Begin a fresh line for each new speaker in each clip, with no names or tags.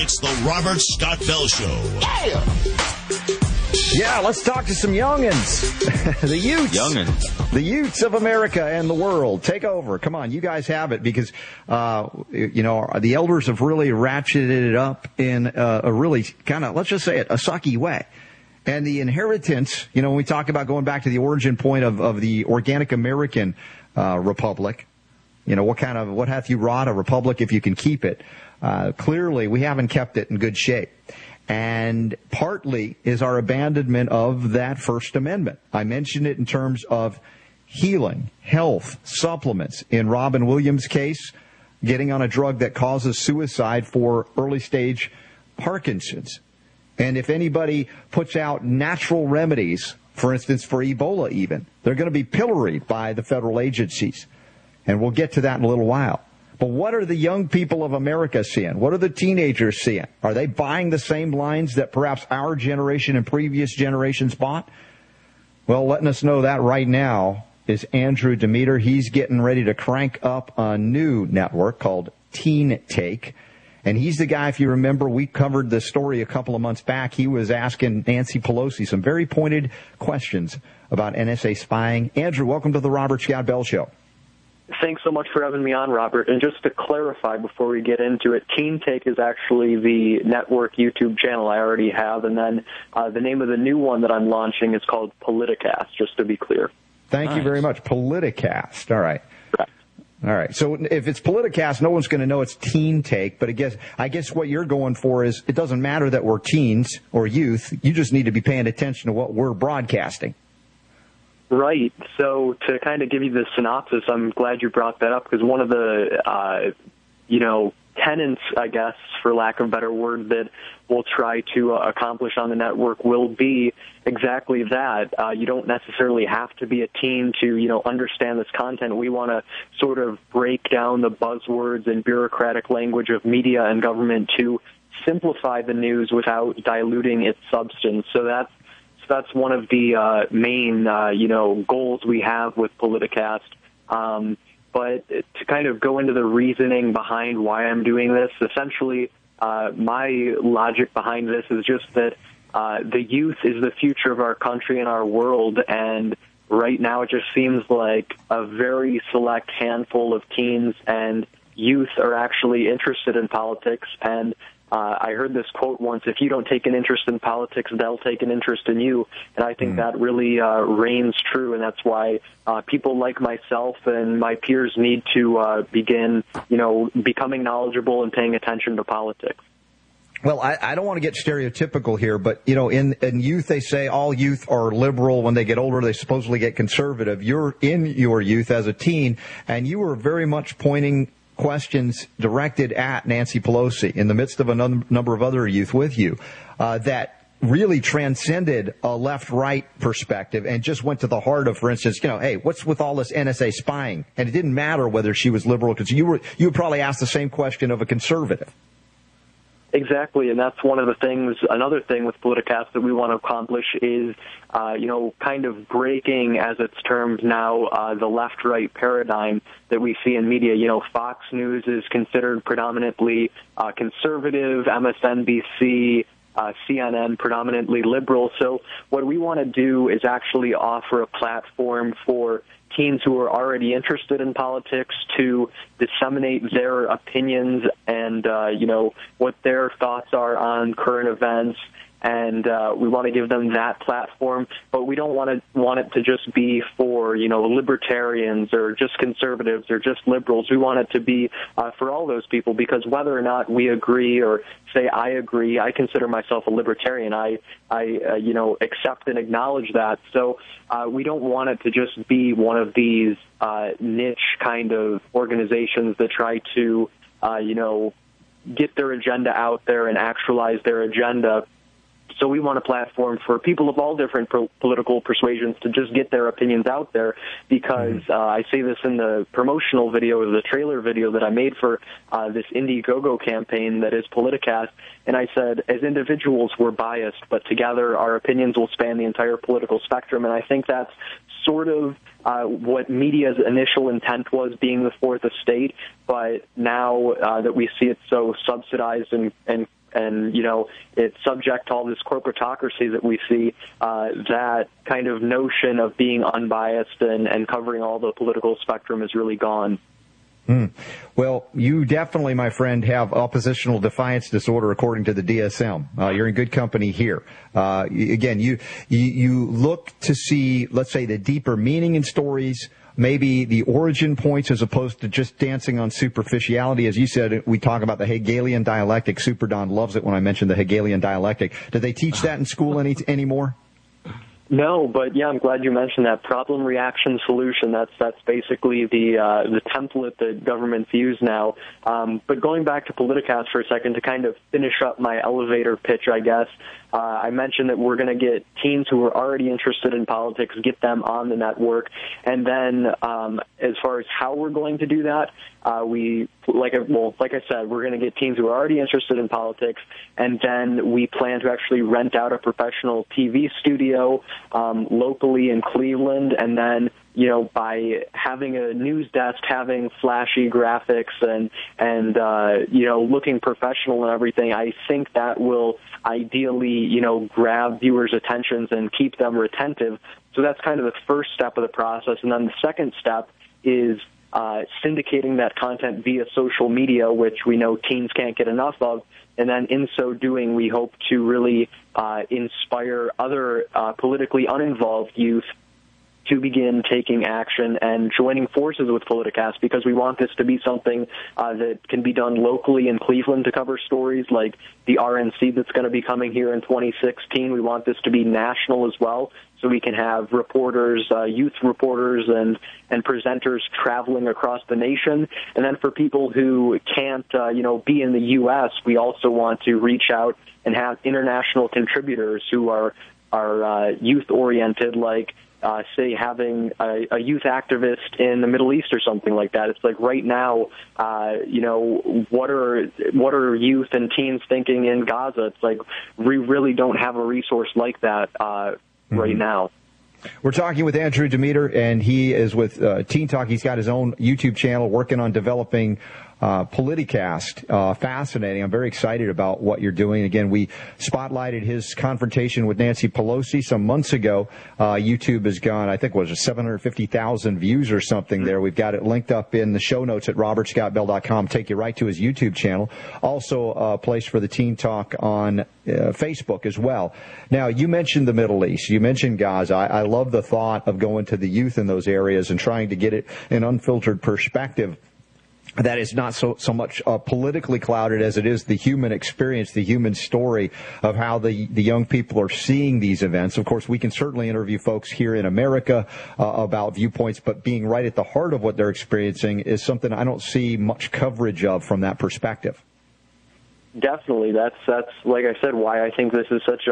It's the Robert Scott Bell Show.
Yeah, let's talk to some youngins. The Utes. The Utes of America and the world. Take over. Come on, you guys have it because, the elders have really ratcheted it up in a really kind of, let's just say it, a sucky way. And the inheritance, when we talk about going back to the origin point of the organic American republic, what hath you wrought a republic if you can keep it? Clearly, we haven't kept it in good shape. And partly is our abandonment of that First Amendment. I mentioned it in terms of healing, health, supplements. In Robin Williams' case, getting on a drug that causes suicide for early-stage Parkinson's. And if anybody puts out natural remedies, for instance, for Ebola even, they're going to be pilloried by the federal agencies. And we'll get to that in a little while. But what are the young people of America seeing? What are the teenagers seeing? Are they buying the same lines that perhaps our generation and previous generations bought? Well, letting us know that right now is Andrew Demeter. He's getting ready to crank up a new network called Teen Take. And he's the guy, if you remember, we covered the story a couple of months back. He was asking Nancy Pelosi some very pointed questions about NSA spying. Andrew, welcome to the Robert Scott Bell Show.
Thanks so much for having me on, Robert. And just to clarify before we get into it, Teen Take is actually the network YouTube channel I already have. And then the name of the new one that I'm launching is called Politicast, just to be clear.
Thank you very much. Politicast. All right.
Correct.
All right. So if it's Politicast, no one's going to know it's Teen Take. But I guess what you're going for is it doesn't matter that we're teens or youth. You just need to be paying attention to what we're broadcasting.
Right. So to kind of give you the synopsis, I'm glad you brought that up because one of the, tenets, I guess, for lack of a better word, that we'll try to accomplish on the network will be exactly that. You don't necessarily have to be a teen to, understand this content. We want to sort of break down the buzzwords and bureaucratic language of media and government to simplify the news without diluting its substance. So that's one of the main, goals we have with Politicast. But to kind of go into the reasoning behind why I'm doing this, essentially my logic behind this is just that the youth is the future of our country and our world, and right now it just seems like a very select handful of teens and youth are actually interested in politics. And I heard this quote once, if you don't take an interest in politics, they'll take an interest in you. And I think that really reigns true, and that's why people like myself and my peers need to begin, becoming knowledgeable and paying attention to politics.
Well, I don't want to get stereotypical here, but, in youth, they say all youth are liberal. When they get older, they supposedly get conservative. You're in your youth as a teen, and you were very much pointing questions directed at Nancy Pelosi in the midst of a number of other youth with you that really transcended a left-right perspective and just went to the heart of, for instance, hey, what's with all this NSA spying? And it didn't matter whether she was liberal because you would probably ask the same question of a conservative.
Exactly, and that's one of the things, another thing with Politicast that we want to accomplish is, kind of breaking, as it's termed now, the left-right paradigm that we see in media. Fox News is considered predominantly conservative, MSNBC, CNN predominantly liberal. So what we want to do is actually offer a platform for teens who are already interested in politics to disseminate their opinions and, what their thoughts are on current events. And we want to give them that platform, but we don't want it to just be for, libertarians or just conservatives or just liberals. We want it to be for all those people, because whether or not we agree or say I agree, I consider myself a libertarian. I accept and acknowledge that. So we don't want it to just be one of these niche kind of organizations that try to, get their agenda out there and actualize their agenda. So we want a platform for people of all different political persuasions to just get their opinions out there, because I say this in the promotional video, the trailer video that I made for this Indiegogo campaign that is Politicast, and I said, as individuals, we're biased, but together our opinions will span the entire political spectrum, and I think that's sort of what media's initial intent was, being the fourth estate, but now that we see it so subsidized and and it's subject to all this corporatocracy that we see. That kind of notion of being unbiased and covering all the political spectrum is really gone.
Well, you definitely, my friend, have oppositional defiance disorder according to the DSM. You're in good company here. Again, you look to see, let's say, the deeper meaning in stories, maybe the origin points as opposed to just dancing on superficiality. As you said, we talk about the Hegelian dialectic. Super Don loves it when I mention the Hegelian dialectic. Do they teach that in school anymore?
No, but yeah, I'm glad you mentioned that. Problem, reaction, solution. That's basically the template that governments use now. But going back to Politicast for a second to kind of finish up my elevator pitch, I guess, I mentioned that we're going to get teens who are already interested in politics, get them on the network, and then as far as how we're going to do that, like I said, we're going to get teens who are already interested in politics, and then we plan to actually rent out a professional TV studio locally in Cleveland, and then by having a news desk, having flashy graphics and looking professional and everything, I think that will ideally, grab viewers' attentions and keep them retentive. So that's kind of the first step of the process. And then the second step is syndicating that content via social media, which we know teens can't get enough of. And then in so doing, we hope to really inspire other politically uninvolved youth to begin taking action and joining forces with Politicast, because we want this to be something that can be done locally in Cleveland to cover stories like the RNC that's going to be coming here in 2016. We want this to be national as well, so we can have reporters, youth reporters and presenters traveling across the nation. And then for people who can't, be in the U.S., we also want to reach out and have international contributors who are youth-oriented, like say having a youth activist in the Middle East or something like that. It's like right now, what are youth and teens thinking in Gaza? It's like we really don't have a resource like that right now.
We're talking with Andrew Demeter, and he is with Teen Talk. He's got his own YouTube channel working on developing Politicast. Fascinating. I'm very excited about what you're doing. Again, we spotlighted his confrontation with Nancy Pelosi some months ago. YouTube has gone, I think, 750,000 views or something there. We've got it linked up in the show notes at robertscottbell.com. Take you right to his YouTube channel. Also a place for the Teen Talk on Facebook as well. Now, you mentioned the Middle East. You mentioned Gaza. I love the thought of going to the youth in those areas and trying to get it an unfiltered perspective that is not so much politically clouded as it is the human experience, the human story of how the young people are seeing these events. Of course, we can certainly interview folks here in America about viewpoints, but being right at the heart of what they're experiencing is something I don't see much coverage of from that perspective.
Definitely, that's like I said, why I think this is such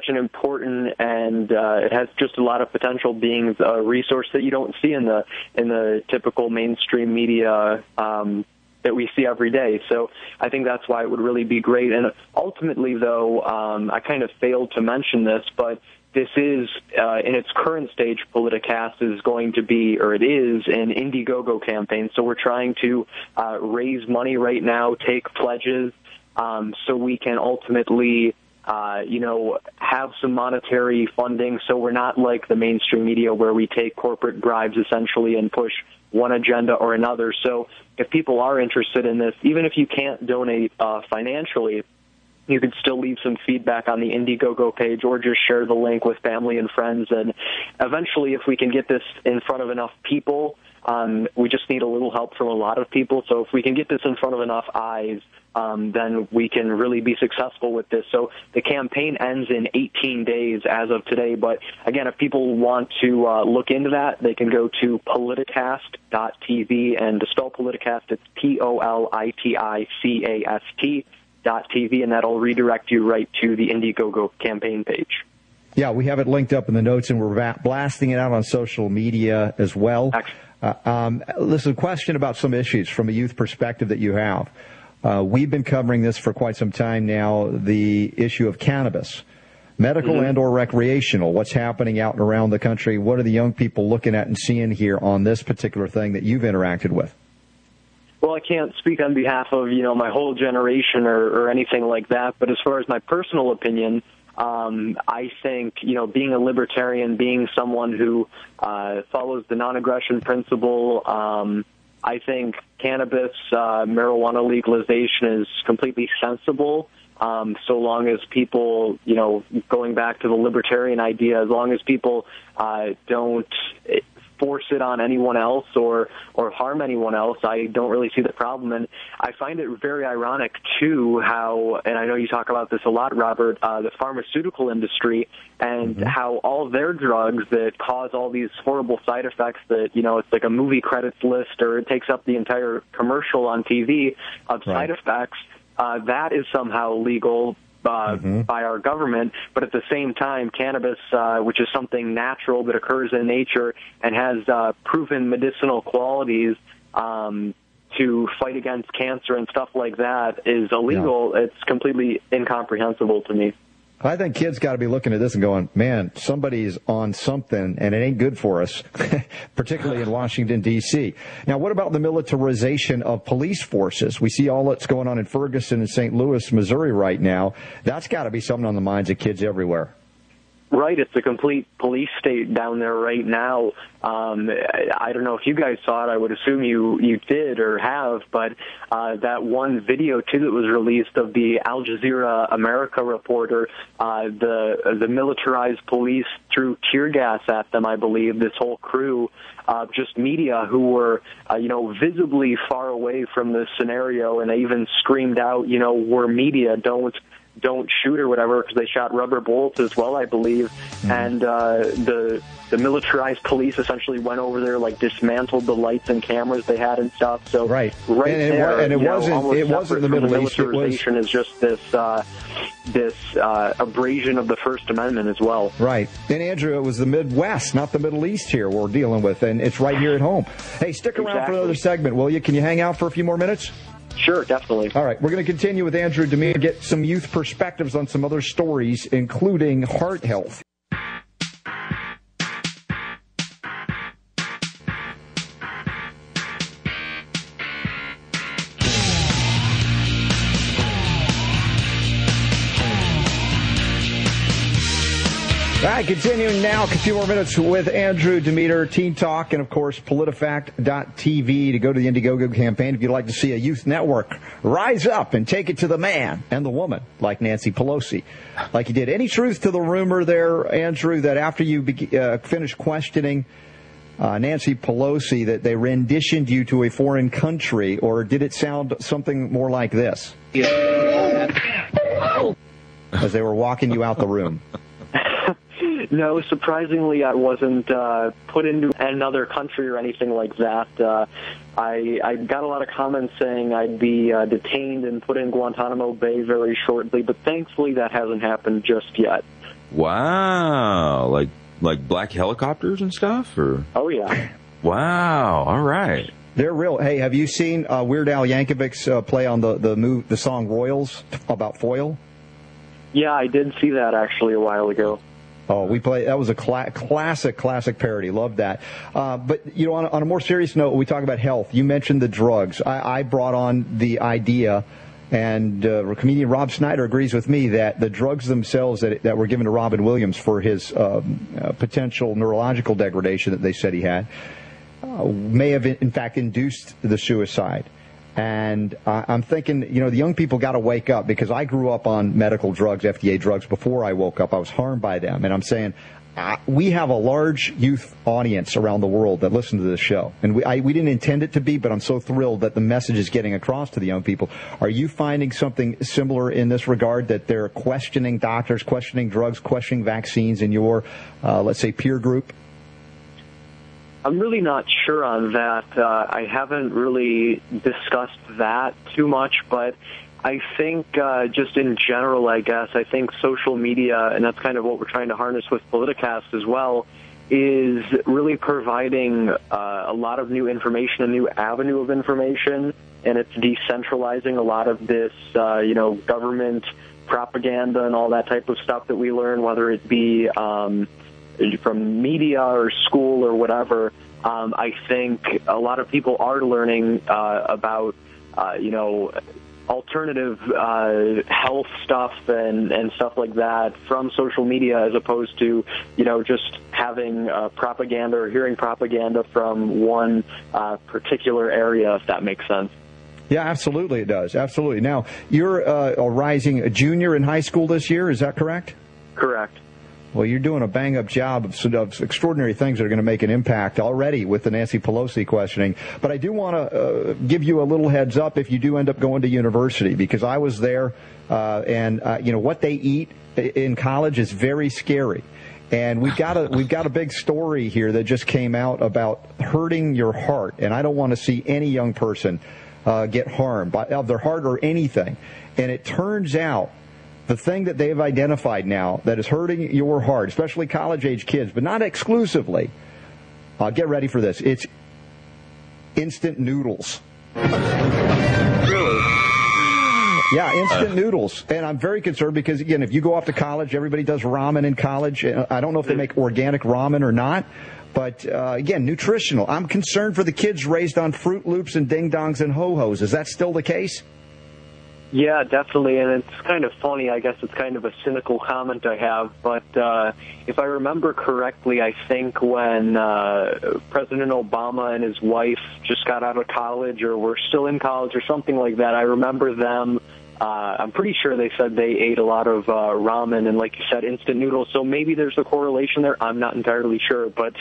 an important and it has just a lot of potential, being a resource that you don't see in the typical mainstream media that we see every day. So I think that's why it would really be great. And ultimately, though, I kind of failed to mention this, but this is, in its current stage, Politicast is going to be, or it is, an Indiegogo campaign. So we're trying to raise money right now, take pledges, so we can ultimately, have some monetary funding. So we're not like the mainstream media where we take corporate bribes essentially and push one agenda or another. So if people are interested in this, even if you can't donate financially, you could still leave some feedback on the Indiegogo page or just share the link with family and friends. And eventually, if we can get this in front of enough people, we just need a little help from a lot of people. So if we can get this in front of enough eyes, then we can really be successful with this. So the campaign ends in 18 days as of today. But again, if people want to look into that, they can go to politicast.tv. And to spell Politicast, it's POLITICAST.TV, and that'll redirect you right to the Indiegogo campaign page.
Yeah, we have it linked up in the notes, and we're blasting it out on social media as well. Listen, a question about some issues from a youth perspective that you have. We've been covering this for quite some time now, the issue of cannabis, medical and or recreational. What's happening out and around the country? What are the young people looking at and seeing here on this particular thing that you've interacted with?
Well, I can't speak on behalf of, my whole generation or anything like that, but as far as my personal opinion, I think, being a libertarian, being someone who follows the non-aggression principle, I think cannabis, marijuana legalization is completely sensible, so long as people, going back to the libertarian idea, as long as people don't force it on anyone else or harm anyone else, I don't really see the problem. And I find it very ironic, too, how, and I know you talk about this a lot, Robert, the pharmaceutical industry and how all their drugs that cause all these horrible side effects that, it's like a movie credits list or it takes up the entire commercial on TV of side effects, that is somehow legal by our government, but at the same time, cannabis, which is something natural that occurs in nature and has proven medicinal qualities to fight against cancer and stuff like that, is illegal. Yeah. It's completely incomprehensible to me.
I think kids got to be looking at this and going, man, somebody's on something, and it ain't good for us, particularly in Washington, D.C. Now, what about the militarization of police forces? We see all that's going on in Ferguson and St. Louis, Missouri right now. That's got to be something on the minds of kids everywhere.
Right, it's a complete police state down there right now. I don't know if you guys saw it. I would assume you did or have, but that one video, too, that was released of the Al Jazeera America reporter, the militarized police threw tear gas at them, I believe, this whole crew, just media who were, visibly far away from the scenario, and they even screamed out, we're media, don't shoot or whatever, because they shot rubber bullets as well, I believe. And the militarized police essentially went over there, dismantled the lights and cameras they had and stuff. So
right
there,
and it wasn't the Middle East.
Militarization is just this abrasion of the First Amendment as well.
Right. And Andrew, it was the Midwest, not the Middle East here we're dealing with, and it's right here at home. Hey, stick around for another segment, will you? Can you hang out for a few more minutes?
Sure, definitely.
All right, we're going to continue with Andrew Demeter, get some youth perspectives on some other stories, including heart health. All right, continuing now, a few more minutes with Andrew Demeter, Teen Talk, and, of course, PolitiFact.tv to go to the Indiegogo campaign if you'd like to see a youth network rise up and take it to the man and the woman, like Nancy Pelosi, like you did. Any truth to the rumor there, Andrew, that after you finished questioning Nancy Pelosi that they renditioned you to a foreign country, or did it sound something more like this? As they were walking you out the room.
No, surprisingly, I wasn't put into another country or anything like that. I got a lot of comments saying I'd be detained and put in Guantanamo Bay very shortly, but thankfully that hasn't happened just yet.
Wow, like black helicopters and stuff, or?
Oh yeah.
Wow. All right.
They're real. Hey, have you seen Weird Al Yankovic's play on the song Royals about foil?
Yeah, I did see that actually a while ago.
Oh, that was a classic parody. Loved that. But, on a more serious note, when we talk about health, you mentioned the drugs. I brought on the idea, and comedian Rob Schneider agrees with me, that the drugs themselves that were given to Robin Williams for his potential neurological degradation that they said he had may have, in fact, induced the suicide. And I'm thinking, the young people got to wake up, because I grew up on medical drugs, FDA drugs, before I woke up. I was harmed by them. And I'm saying we have a large youth audience around the world that listen to this show. And we didn't intend it to be, but I'm so thrilled that the message is getting across to the young people. Are you finding something similar in this regard, that they're questioning doctors, questioning drugs, questioning vaccines in your, let's say, peer group?
I'm really not sure on that. I haven't really discussed that too much, but I think just in general, I guess, I think social media, and that's kind of what we're trying to harness with Politicast as well, is really providing a lot of new information, a new avenue of information, and it's decentralizing a lot of this, government propaganda and all that type of stuff that we learn, whether it be from media or school or whatever. I think a lot of people are learning about, alternative health stuff and stuff like that from social media, as opposed to, just having propaganda or hearing propaganda from one particular area, if that makes sense.
Yeah, absolutely it does. Absolutely. Now, you're a rising junior in high school this year, is that correct?
Correct.
Well, you're doing a bang-up job of extraordinary things that are going to make an impact already with the Nancy Pelosi questioning. But I do want to give you a little heads up if you do end up going to university, because I was there, and what they eat in college is very scary. And we've got a big story here that just came out about hurting your heart, and I don't want to see any young person get harmed of their heart or anything. And it turns out the thing that they've identified now that is hurting your heart, especially college-age kids, but not exclusively, get ready for this, it's instant noodles.
Really?
Yeah, instant noodles. And I'm very concerned because, again, if you go off to college, everybody does ramen in college. I don't know if they make organic ramen or not. But, again, nutritional. I'm concerned for the kids raised on Fruit Loops and Ding Dongs and Ho-Hos. Is that still the case?
Yeah, definitely, and it's kind of funny. I guess it's kind of a cynical comment I have, but if I remember correctly, I think when President Obama and his wife just got out of college or were still in college or something like that, I remember them, I'm pretty sure they said they ate a lot of ramen and, like you said, instant noodles, so maybe there's a correlation there. I'm not entirely sure, but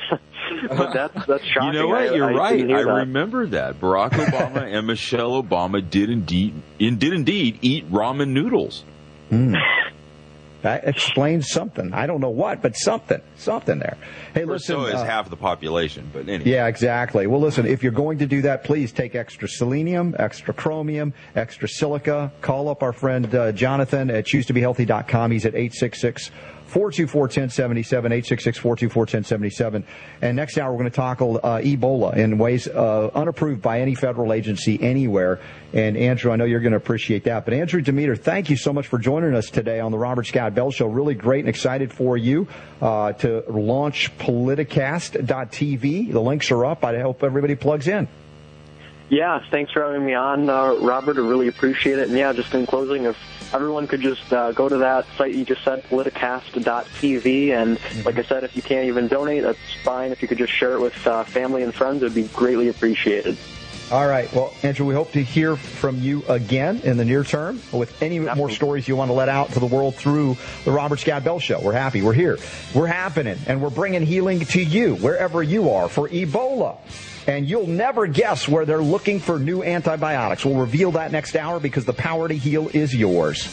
that's shocking.
You know what? You're right. I
that.
remember that. Barack Obama and Michelle Obama did indeed eat ramen noodles.
That explains something. I don't know what, but something there. Hey, listen.
So is half the population, but anyway.
Yeah, exactly. Well, listen, if you're going to do that, please take extra selenium, extra chromium, extra silica. Call up our friend Jonathan at choosetobehealthy.com. He's at 866-424-1077, 866-424-1077. And next hour, we're going to tackle Ebola in ways unapproved by any federal agency anywhere. And, Andrew, I know you're going to appreciate that. But, Andrew Demeter, thank you so much for joining us today on the Robert Scott Bell Show. Really great and excited for you to launch politicast.tv. The links are up. I hope everybody plugs in.
Yeah, thanks for having me on, Robert. I really appreciate it. And, yeah, just in closing, if everyone could just go to that site you just said, politicast.tv. And like I said, if you can't even donate, that's fine. If you could just share it with family and friends, it would be greatly appreciated.
All right. Well, Andrew, we hope to hear from you again in the near term with any more stories you want to let out to the world through the Robert Scott Bell Show. We're happy. We're here. We're happening. And we're bringing healing to you wherever you are for Ebola. And you'll never guess where they're looking for new antibiotics. We'll reveal that next hour because the power to heal is yours.